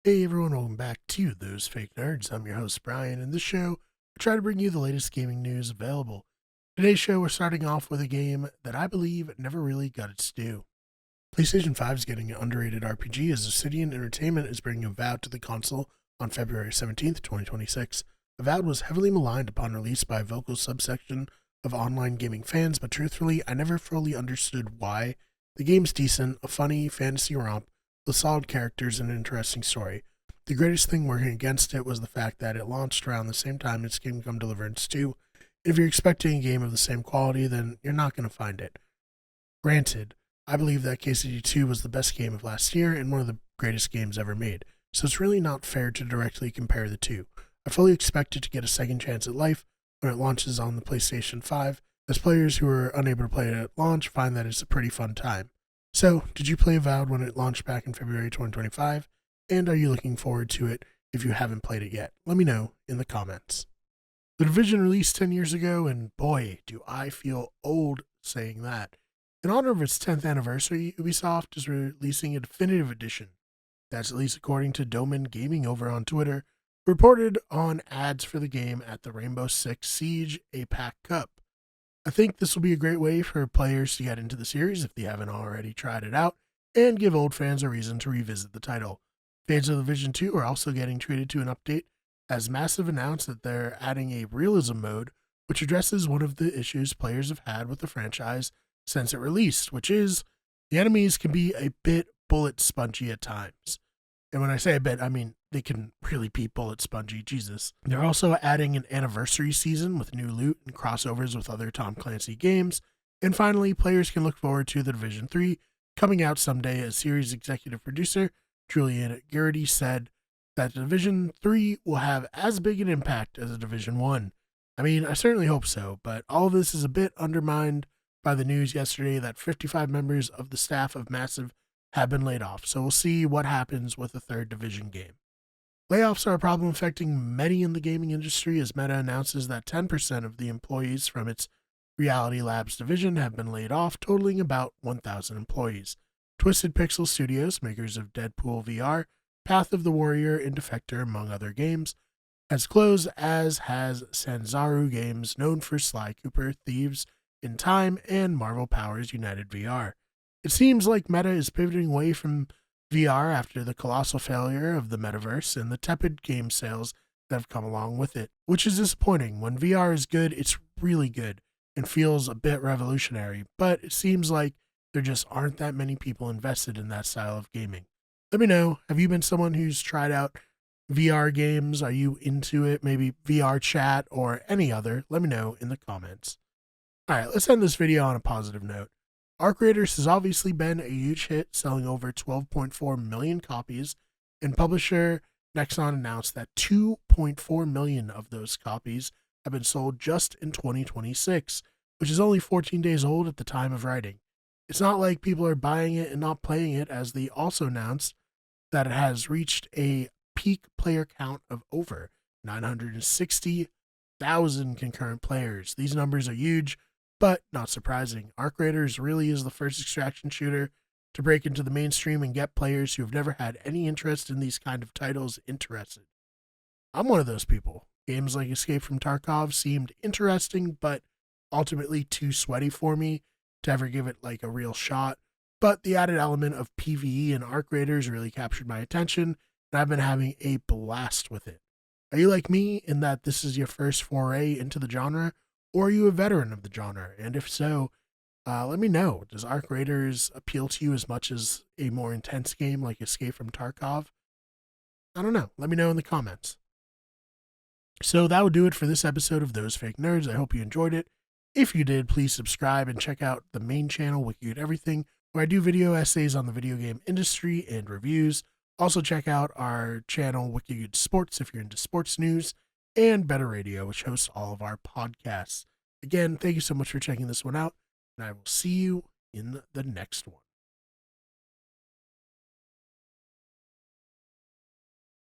Hey everyone, welcome back to Those Fake Nerds. I'm your host Brian, and this show I try to bring you the latest gaming news available. Today's show we're starting off with a game that I believe never really got its due. PlayStation 5 is getting an underrated RPG as Obsidian Entertainment is bringing Avowed to the console on February 17th, 2026. Avowed was heavily maligned upon release by a vocal subsection of online gaming fans, but truthfully, I never fully understood why. The game's decent, a funny fantasy romp with solid characters and an interesting story. The greatest thing working against it was the fact that it launched around the same time as Kingdom Come Deliverance 2. If you're expecting a game of the same quality, then you're not going to find it. Granted, I believe that KCD 2 was the best game of last year and one of the greatest games ever made, so it's really not fair to directly compare the two. I fully expect it to get a second chance at life when it launches on the PlayStation 5, as players who were unable to play it at launch find that it's a pretty fun time. So, did you play Avowed when it launched back in February 2025? And are you looking forward to it if you haven't played it yet? Let me know in the comments. The Division released 10 years ago, and boy, do I feel old saying that. In honor of its 10th anniversary, Ubisoft is releasing a definitive edition. That's at least according to Doman Gaming over on Twitter, who reported on ads for the game at the Rainbow Six Siege a Pact Cup. I think this will be a great way for players to get into the series if they haven't already tried it out, and give old fans a reason to revisit the title. Fans of the Division 2 are also getting treated to an update, as Massive announced that they're adding a realism mode, which addresses one of the issues players have had with the franchise since it released, which is the enemies can be a bit bullet spongy at times. And when I say a bit, I mean they can really be bullet spongy, Jesus. They're also adding an anniversary season with new loot and crossovers with other Tom Clancy games. And finally, players can look forward to The Division 3 coming out someday, as series executive producer Julian Garrity said that The Division 3 will have as big an impact as The Division 1. I mean, I certainly hope so, but all of this is a bit undermined by the news yesterday that 55 members of the staff of Massive have been laid off, so we'll see what happens with the third Division game. Layoffs are a problem affecting many in the gaming industry, as Meta announces that 10% of the employees from its Reality Labs division have been laid off, totaling about 1,000 employees. Twisted Pixel Studios, makers of Deadpool VR, Path of the Warrior, and Defector, among other games, has closed, as has Sanzaru Games, known for Sly Cooper, Thieves in Time, and Marvel Powers United VR. It seems like Meta is pivoting away from VR after the colossal failure of the metaverse and the tepid game sales that have come along with it, which is disappointing. When VR is good, it's really good and feels a bit revolutionary, but it seems like there just aren't that many people invested in that style of gaming. Let me know, have you been someone who's tried out VR games? Are you into it? Maybe VR chat or any other? Let me know in the comments. Alright, let's end this video on a positive note. Arc Raiders has obviously been a huge hit, selling over 12.4 million copies, and publisher Nexon announced that 2.4 million of those copies have been sold just in 2026, which is only 14 days old at the time of writing. It's not like people are buying it and not playing it, as they also announced that it has reached a peak player count of over 960,000 concurrent players. These numbers are huge, but not surprising. Arc Raiders really is the first extraction shooter to break into the mainstream and get players who have never had any interest in these kind of titles interested. I'm one of those people. Games like Escape from Tarkov seemed interesting, but ultimately too sweaty for me to ever give it like a real shot. But the added element of PvE in Arc Raiders really captured my attention, and I've been having a blast with it. Are you like me in that this is your first foray into the genre? Or are you a veteran of the genre? And if so, let me know. Does Arc Raiders appeal to you as much as a more intense game like Escape from Tarkov? I don't know. Let me know in the comments. So that would do it for this episode of Those Fake Nerds. I hope you enjoyed it. If you did, please subscribe and check out the main channel, WikiGood Everything, where I do video essays on the video game industry and reviews. Also check out our channel, WikiGood Sports, if you're into sports news, and Better Radio, which hosts all of our podcasts. Again, thank you so much for checking this one out, and I will see you in the next one.